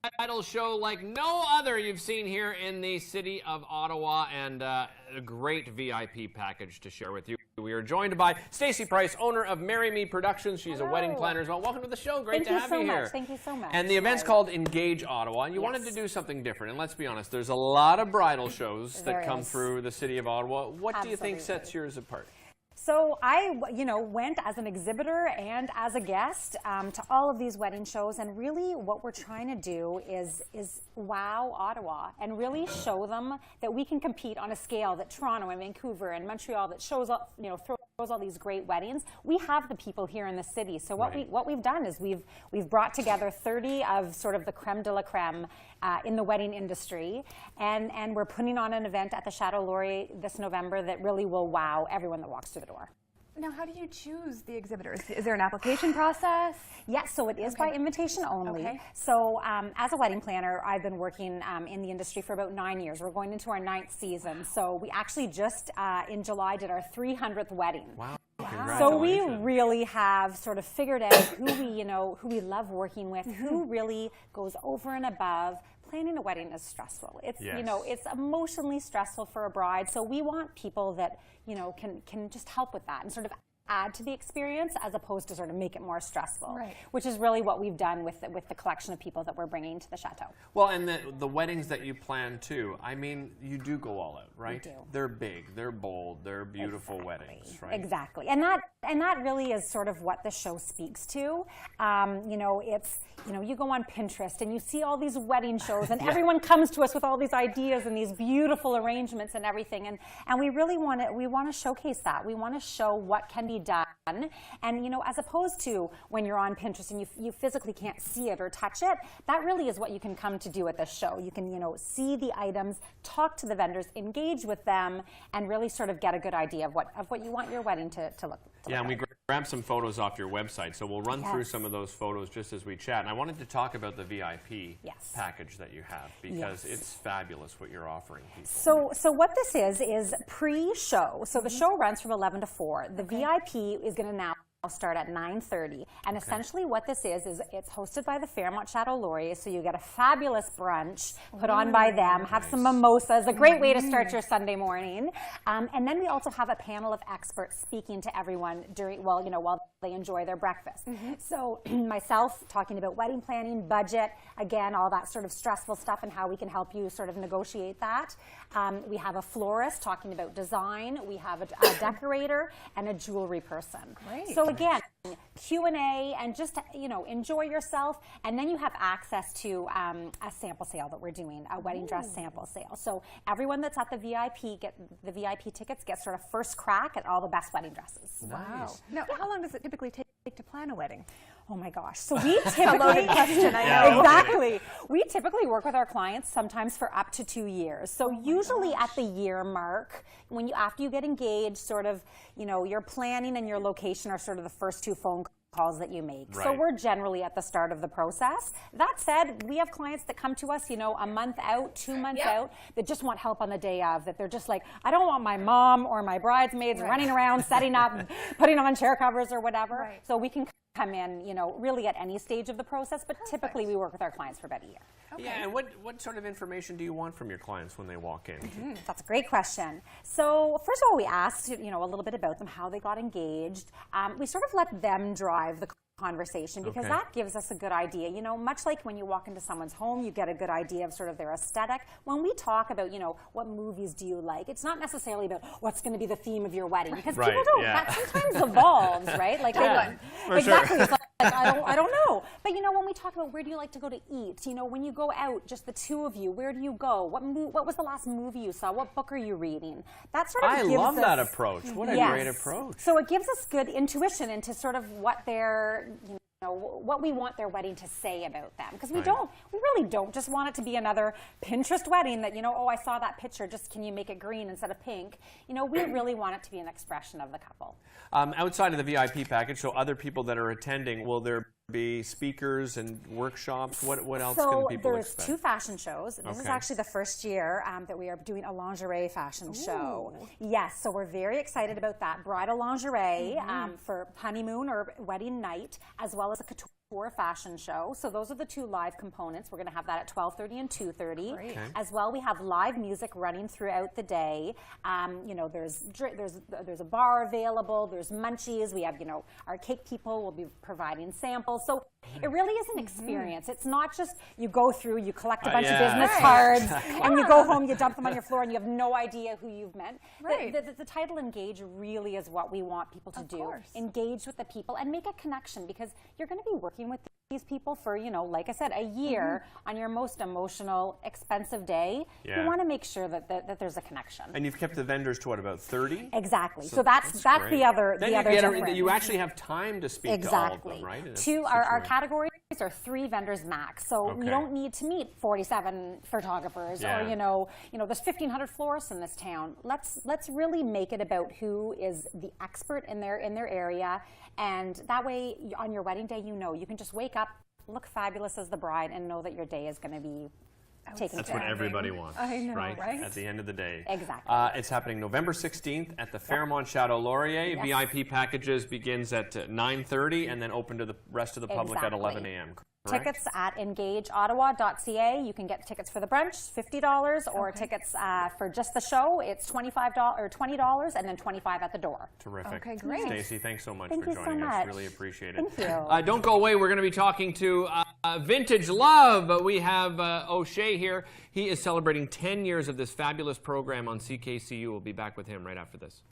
Untitled show like no other you've seen here in the city of Ottawa, and a great VIP package to share with you. We are joined by Stacey Price, owner of Marry Me Productions. She's a wedding planner as well. Welcome to the show. Great to have you here. Thank you so much. And the event's called Engage Ottawa, and you wanted to do something different. And let's be honest, there's a lot of bridal shows that come through the city of Ottawa. What do you think sets yours apart? So I, went as an exhibitor and as a guest to all of these wedding shows, and really what we're trying to do is wow Ottawa and really show them that we can compete on a scale that Toronto and Vancouver and Montreal that shows up, throws all these great weddings. We have the people here in the city. So what we've done is we've brought together 30 of sort of the creme de la creme in the wedding industry, and we're putting on an event at the Château Laurier this November that really will wow everyone that walks through the door. Now, how do you choose the exhibitors? Is there an application process? Yes, so it is by invitation only. Okay. So as a wedding planner, I've been working in the industry for about 9 years. We're going into our 9th season. So we actually just in July did our 300th wedding. Wow. So we really have sort of figured out who we love working with, who really goes over and above. Planning a wedding is stressful. It's it's emotionally stressful for a bride. So we want people that can just help with that and sort of add to the experience as opposed to sort of make it more stressful, which is really what we've done with the collection of people that we're bringing to the chateau. Well, and the weddings that you plan too, I mean, you do go all out, right? We do. They're big, they're bold, they're beautiful weddings, right? Exactly, and that really is sort of what the show speaks to. It's you go on Pinterest and you see all these wedding shows, and everyone comes to us with all these ideas and these beautiful arrangements and everything, and we really want to showcase that. We want to show what can be done, and as opposed to when you're on Pinterest and you physically can't see it or touch it, that really is what you can come to do at this show. You can see the items, talk to the vendors, engage with them, and really sort of get a good idea of what you want your wedding to look like. And we grabbed some photos off your website, so we'll run through some of those photos just as we chat. And I wanted to talk about the VIP package that you have, because it's fabulous what you're offering people. So what this is pre-show. So the show runs from 11 to 4. The VIP is going to now start at 9:30, and essentially what this is it's hosted by the Fairmont Château Laurier, so you get a fabulous brunch put on by them, have some mimosas, a great way to start your Sunday morning, and then we also have a panel of experts speaking to everyone while they enjoy their breakfast. So myself talking about wedding planning, budget, again, all that sort of stressful stuff and how we can help you sort of negotiate that. We have a florist talking about design, we have a decorator, and a jewelry person. Great. So again, Q&A and just enjoy yourself, and then you have access to a sample sale that we're doing, a wedding dress sample sale. So everyone that's at the VIP tickets get sort of first crack at all the best wedding dresses. Wow. Now, how long does it typically take to plan a wedding? Oh my gosh. So we typically question, I know. Exactly. We typically work with our clients sometimes for up to 2 years. So usually at the year mark, after you get engaged, sort of, your planning and your location are sort of the first 2 phone calls that you make. So we're generally at the start of the process. That said, we have clients that come to us, a month out, 2 months out, that just want help on the day of, that they're just like, I don't want my mom or my bridesmaids running around, setting up, putting on chair covers or whatever. So we can come in, really at any stage of the process, but typically we work with our clients for about a year. Yeah, and what sort of information do you want from your clients when they walk in? That's a great question. So first of all, we asked, a little bit about them, how they got engaged. We sort of let them drive the conversation, because that gives us a good idea. Much like when you walk into someone's home, you get a good idea of sort of their aesthetic. When we talk about, what movies do you like, it's not necessarily about what's going to be the theme of your wedding, because people don't. That sometimes evolves, right? Like exactly. It's like, I don't know. But when we talk about where do you like to go to eat, when you go out, just the 2 of you, where do you go? What was the last movie you saw? What book are you reading? That sort of gives us, I love that approach. What a great approach. So it gives us good intuition into sort of what they're, what we want their wedding to say about them, because we really don't just want it to be another Pinterest wedding that I saw that picture, just can you make it green instead of pink? We really want it to be an expression of the couple. Outside of the VIP package, so other people that are attending, will there be speakers and workshops? What else can people expect? So there's 2 fashion shows. This is actually the first year that we are doing a lingerie fashion show. Yes, so we're very excited about that. Bridal lingerie for honeymoon or wedding night, as well as a couture tour fashion show. So those are the two live components. We're going to have that at 12:30 and 2:30. Great. Okay. As well, we have live music running throughout the day. You know, there's a bar available. There's munchies. We have, you know, our cake people will be providing samples. So it really is an experience. It's not just you go through, you collect a bunch of business cards, and you go home, you dump them on your floor, and you have no idea who you've met. Right. The title Engage really is what we want people to do. Engage with the people and make a connection, because you're going to be working with these people for, you know, like I said, a year on your most emotional, expensive day. Yeah. You want to make sure that there's a connection. And you've kept the vendors to what, about 30? Exactly. So that's great. the other Then difference. you actually have time to speak to all of them, right? Our categories are 3 vendors max. So we don't need to meet 47 photographers or you know there's 1,500 florists in this town. Let's really make it about who is the expert in their area, and that way on your wedding day, you know, you can just wake up, look fabulous as the bride, and know that your day is going to be taken That's care what of. everybody wants, I know, right? At the end of the day. Exactly. It's happening November 16th at the Fairmont Château Laurier. Yes. VIP packages begins at 9:30 and then open to the rest of the public at 11 a.m. Tickets at engageottawa.ca. You can get tickets for the brunch, $50, or tickets for just the show. It's $25 or $20, and then $25 at the door. Terrific. Okay, great. Stacey, thanks so much Thank for you so joining us. much. Really appreciate it. Thank you. Don't go away. We're going to be talking to Vintage Love. We have O'Shea here. He is celebrating 10 years of this fabulous program on CKCU. We'll be back with him right after this.